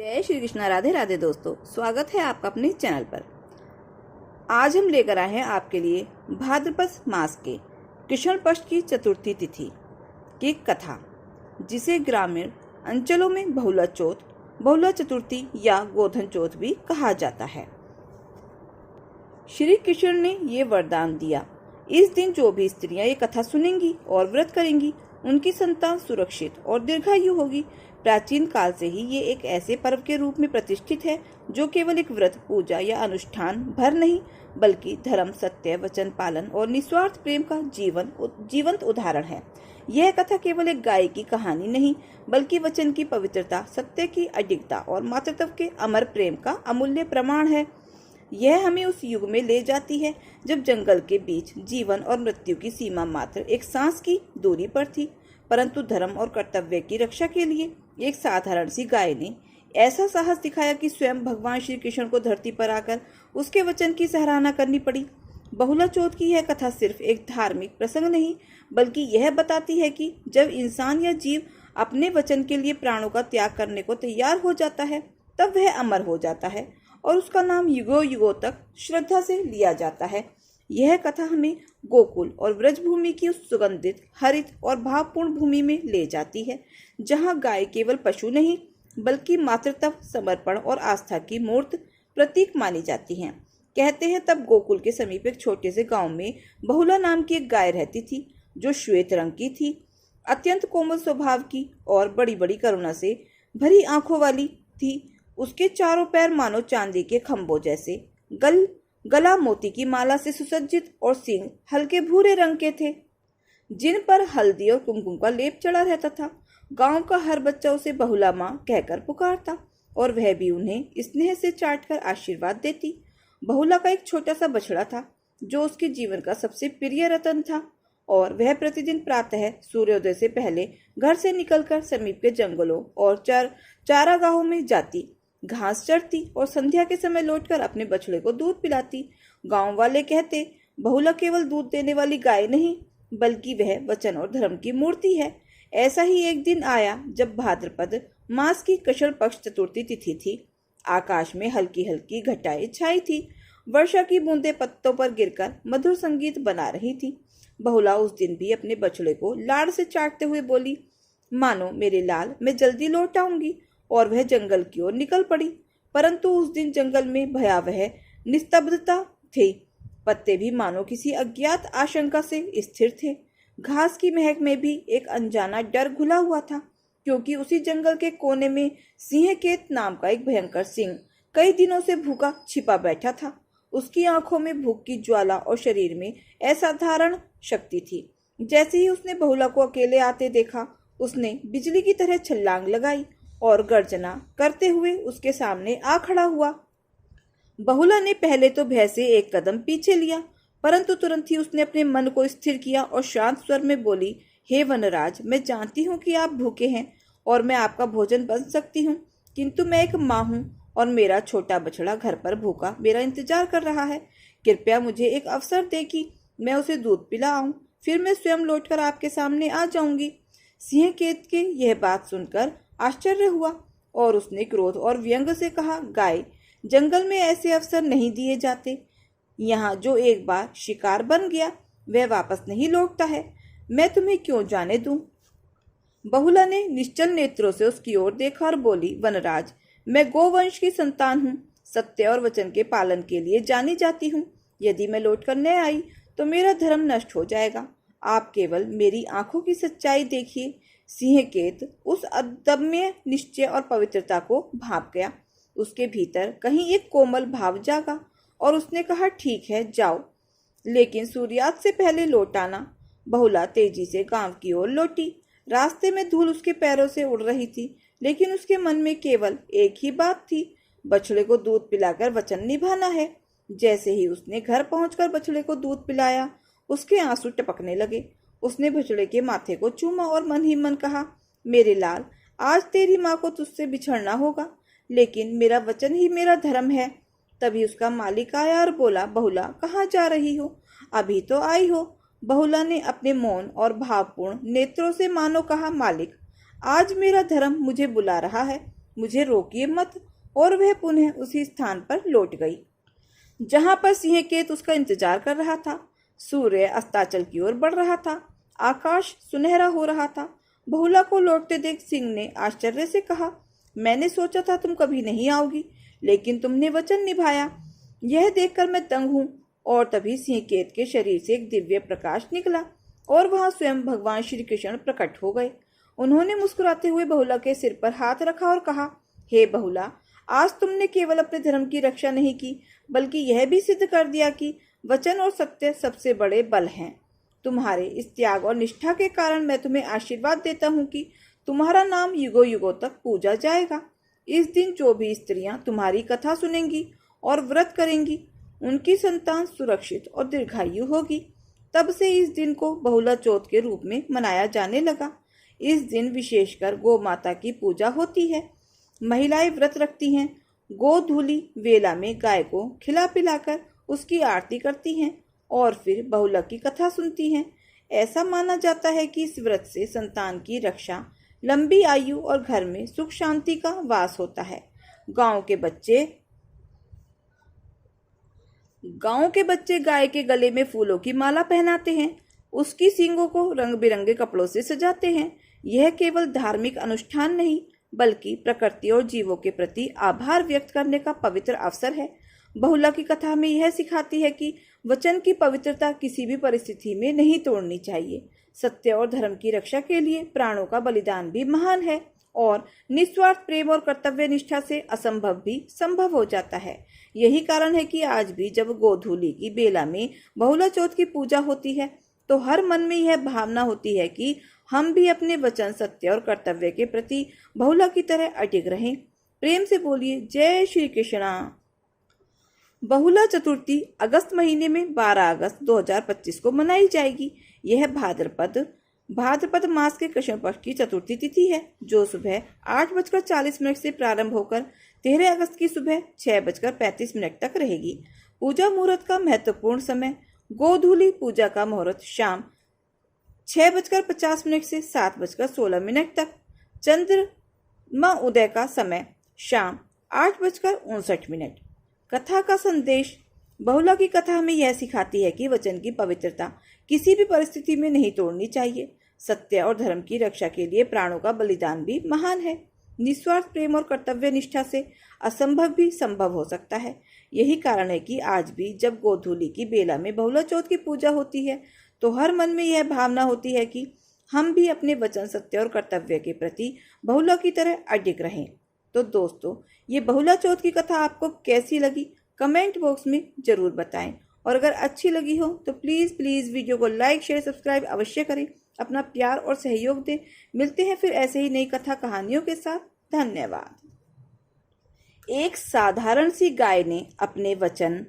जय श्री कृष्णा। राधे राधे दोस्तों, स्वागत है आपका अपने चैनल पर। आज हम लेकर आए हैं आपके लिए भाद्रपद मास के कृष्ण पक्ष की चतुर्थी तिथि की कथा, जिसे ग्रामीण अंचलों में बहुला चौथ, बहुला चतुर्थी या गोधन चौथ भी कहा जाता है। श्री कृष्ण ने ये वरदान दिया, इस दिन जो भी स्त्रियां ये कथा सुनेंगी और व्रत करेंगी, उनकी संतान सुरक्षित और दीर्घायु होगी। प्राचीन काल से ही ये एक ऐसे पर्व के रूप में प्रतिष्ठित है जो केवल एक व्रत, पूजा या अनुष्ठान भर नहीं, बल्कि धर्म, सत्य, वचन पालन और निस्वार्थ प्रेम का जीवंत उदाहरण है। यह कथा केवल एक गाय की कहानी नहीं, बल्कि वचन की पवित्रता, सत्य की अडिगता और मातृत्व के अमर प्रेम का अमूल्य प्रमाण है। यह हमें उस युग में ले जाती है जब जंगल के बीच जीवन और मृत्यु की सीमा मात्र एक सांस की दूरी पर थी, परंतु धर्म और कर्तव्य की रक्षा के लिए एक साधारण सी गाय ने ऐसा साहस दिखाया कि स्वयं भगवान श्री कृष्ण को धरती पर आकर उसके वचन की सराहना करनी पड़ी। बहुला चौथ की यह कथा सिर्फ एक धार्मिक प्रसंग नहीं, बल्कि यह बताती है कि जब इंसान या जीव अपने वचन के लिए प्राणों का त्याग करने को तैयार हो जाता है, तब वह अमर हो जाता है और उसका नाम युगों युगों तक श्रद्धा से लिया जाता है। यह कथा हमें गोकुल और ब्रजभूमि की उस सुगंधित, हरित और भावपूर्ण भूमि में ले जाती है, जहां गाय केवल पशु नहीं, बल्कि मातृत्व, समर्पण और आस्था की मूर्त प्रतीक मानी जाती हैं। कहते हैं तब गोकुल के समीप एक छोटे से गांव में बहुला नाम की एक गाय रहती थी, जो श्वेत रंग की थी, अत्यंत कोमल स्वभाव की और बड़ी बड़ी करुणा से भरी आंखों वाली थी। उसके चारों पैर मानो चांदी के खंभों जैसे, गला मोती की माला से सुसज्जित और सींग हल्के भूरे रंग के थे, जिन पर हल्दी और कुमकुम का लेप चढ़ा रहता था। गांव का हर बच्चा उसे बहुला माँ कहकर पुकारता और वह भी उन्हें स्नेह से चाटकर आशीर्वाद देती। बहुला का एक छोटा सा बछड़ा था, जो उसके जीवन का सबसे प्रिय रतन था, और वह प्रतिदिन प्रातः सूर्योदय से पहले घर से निकलकर समीप के जंगलों और चारागाहों में जाती, घास चरती और संध्या के समय लौटकर अपने बछड़े को दूध पिलाती। गांव वाले कहते, बहुला केवल दूध देने वाली गाय नहीं, बल्कि वह वचन और धर्म की मूर्ति है। ऐसा ही एक दिन आया जब भाद्रपद मास की कृष्ण पक्ष चतुर्थी तिथि थी। आकाश में हल्की हल्की घटाएं छाई थी, वर्षा की बूंदें पत्तों पर गिरकर मधुर संगीत बना रही थी। बहुला उस दिन भी अपने बछड़े को लाड़ से चाटते हुए बोली, मानो मेरे लाल, मैं जल्दी लौट आऊंगी। और वह जंगल की ओर निकल पड़ी। परंतु उस दिन जंगल में भयावह निस्तब्धता थी। पत्ते भी मानो किसी अज्ञात आशंका से स्थिर थे। घास की महक में भी एक अनजाना डर घुला हुआ था, क्योंकि उसी जंगल के कोने में सिंहकेत नाम का एक भयंकर सिंह कई दिनों से भूखा छिपा बैठा था। उसकी आंखों में भूख की ज्वाला और शरीर में असाधारण शक्ति थी। जैसे ही उसने बहुला को अकेले आते देखा, उसने बिजली की तरह छलांग लगाई और गर्जना करते हुए उसके सामने आ खड़ा हुआ। बहुला ने पहले तो भय से एक कदम पीछे लिया, परंतु तुरंत ही उसने अपने मन को स्थिर किया और शांत स्वर में बोली, हे वनराज, मैं जानती हूँ कि आप भूखे हैं और मैं आपका भोजन बन सकती हूँ, किंतु मैं एक माँ हूँ और मेरा छोटा बछड़ा घर पर भूखा मेरा इंतजार कर रहा है। कृपया मुझे एक अवसर दे कि मैं उसे दूध पिलाऊं, फिर मैं स्वयं लौटकर आपके सामने आ जाऊंगी। सिंहकेत के यह बात सुनकर आश्चर्य हुआ और उसने क्रोध और व्यंग से कहा, गाय, जंगल में ऐसे अवसर नहीं दिए जाते। यहाँ जो एक बार शिकार बन गया वह वापस नहीं लौटता है। मैं तुम्हें क्यों जाने दूं? बहुला ने निश्चल नेत्रों से उसकी ओर देखा और बोली, वनराज, मैं गोवंश की संतान हूँ, सत्य और वचन के पालन के लिए जानी जाती हूँ। यदि मैं लौटकर न आई तो मेरा धर्म नष्ट हो जाएगा। आप केवल मेरी आंखों की सच्चाई देखिए। सिंहकेत उस अदम्य निश्चय और पवित्रता को भांप गया। उसके भीतर कहीं एक कोमल भाव जागा और उसने कहा, ठीक है, जाओ, लेकिन सूर्यास्त से पहले लौट आना। बहुला तेजी से गांव की ओर लौटी। रास्ते में धूल उसके पैरों से उड़ रही थी, लेकिन उसके मन में केवल एक ही बात थी, बछड़े को दूध पिलाकर वचन निभाना है। जैसे ही उसने घर पहुंचकर बछड़े को दूध पिलाया, उसके आंसू टपकने लगे। उसने बछड़े के माथे को चूमा और मन ही मन कहा, मेरे लाल, आज तेरी माँ को तुझसे बिछड़ना होगा, लेकिन मेरा वचन ही मेरा धर्म है। तभी उसका मालिक आया और बोला, बहुला, कहाँ जा रही हो? अभी तो आई हो। बहुला ने अपने मौन और भावपूर्ण नेत्रों से मानो कहा, मालिक, आज मेरा धर्म मुझे बुला रहा है। मुझे रोकिए मत। और वह पुनः उसी स्थान पर लौट गई जहां पर सिंहकेत उसका इंतजार कर रहा था। सूर्य अस्ताचल की ओर बढ़ रहा था। आकाश सुनहरा हो रहा था। बहुला को लौटते देख सिंह ने आश्चर्य से कहा, मैंने सोचा था तुम कभी नहीं आओगी, लेकिन तुमने वचन निभाया। यह देखकर मैं दंग हूँ। और तभी सिंहकेत के शरीर से एक दिव्य प्रकाश निकला और वहां स्वयं भगवान श्री कृष्ण प्रकट हो गए। उन्होंने मुस्कुराते हुए बहुला के सिर पर हाथ रखा और कहा, हे बहुला, आज तुमने केवल अपने धर्म की रक्षा नहीं की, बल्कि यह भी सिद्ध कर दिया कि वचन और सत्य सबसे बड़े बल हैं। तुम्हारे इस त्याग और निष्ठा के कारण मैं तुम्हें आशीर्वाद देता हूँ कि तुम्हारा नाम युगों युगों तक पूजा जाएगा। इस दिन जो भी स्त्रियां तुम्हारी कथा सुनेंगी और व्रत करेंगी, उनकी संतान सुरक्षित और दीर्घायु होगी। तब से इस दिन को बहुला चौथ के रूप में मनाया जाने लगा। इस दिन विशेषकर गौ माता की पूजा होती है। महिलाएं व्रत रखती हैं। गोधूली वेला में गाय को खिला पिलाकर उसकी आरती करती हैं और फिर बहुला की कथा सुनती हैं। ऐसा माना जाता है कि इस व्रत से संतान की रक्षा, लंबी आयु और घर में सुख शांति का वास होता है। गांव के बच्चे गाय के गले में फूलों की माला पहनाते हैं। उसकी सींगों को रंग बिरंगे कपड़ों से सजाते हैं। यह केवल धार्मिक अनुष्ठान नहीं, बल्कि प्रकृति और जीवों के प्रति आभार व्यक्त करने का पवित्र अवसर है। बहुला की कथा में यह सिखाती है कि वचन की पवित्रता किसी भी परिस्थिति में नहीं तोड़नी चाहिए। सत्य और धर्म की रक्षा के लिए प्राणों का बलिदान भी महान है और निस्वार्थ प्रेम और कर्तव्य निष्ठा से असंभव भी संभव हो जाता है। यही कारण है कि आज भी जब गोधूली की बेला में बहुला चौथ की पूजा होती है, तो हर मन में यह भावना होती है कि हम भी अपने वचन, सत्य और कर्तव्य के प्रति बहुला की तरह अडिग रहें। प्रेम से बोलिए जय श्री कृष्णा। बहुला चतुर्थी अगस्त महीने में 12 अगस्त 2025 को मनाई जाएगी। यह भाद्रपद मास के कृष्ण पक्ष की चतुर्थी तिथि है, जो सुबह 8:40 से प्रारंभ होकर 13 अगस्त की सुबह 6:35 तक रहेगी। पूजा मुहूर्त का महत्वपूर्ण समय गोधूली पूजा का मुहूर्त शाम 6:50 से 7:16 तक। चंद्रमा उदय का समय शाम 8:59। कथा का संदेश। बहुला की कथा हमें यह सिखाती है कि वचन की पवित्रता किसी भी परिस्थिति में नहीं तोड़नी चाहिए। सत्य और धर्म की रक्षा के लिए प्राणों का बलिदान भी महान है। निस्वार्थ प्रेम और कर्तव्य निष्ठा से असंभव भी संभव हो सकता है। यही कारण है कि आज भी जब गोधूली की बेला में बहुला चौथ की पूजा होती है, तो हर मन में यह भावना होती है कि हम भी अपने वचन, सत्य और कर्तव्य के प्रति बहुला की तरह अडिग रहें। तो दोस्तों, ये बहुला चौथ की कथा आपको कैसी लगी, कमेंट बॉक्स में जरूर बताएं। और अगर अच्छी लगी हो तो प्लीज़ वीडियो को लाइक, शेयर, सब्सक्राइब अवश्य करें। अपना प्यार और सहयोग दें। मिलते हैं फिर ऐसे ही नई कथा कहानियों के साथ। धन्यवाद। एक साधारण सी गाय ने अपने वचन,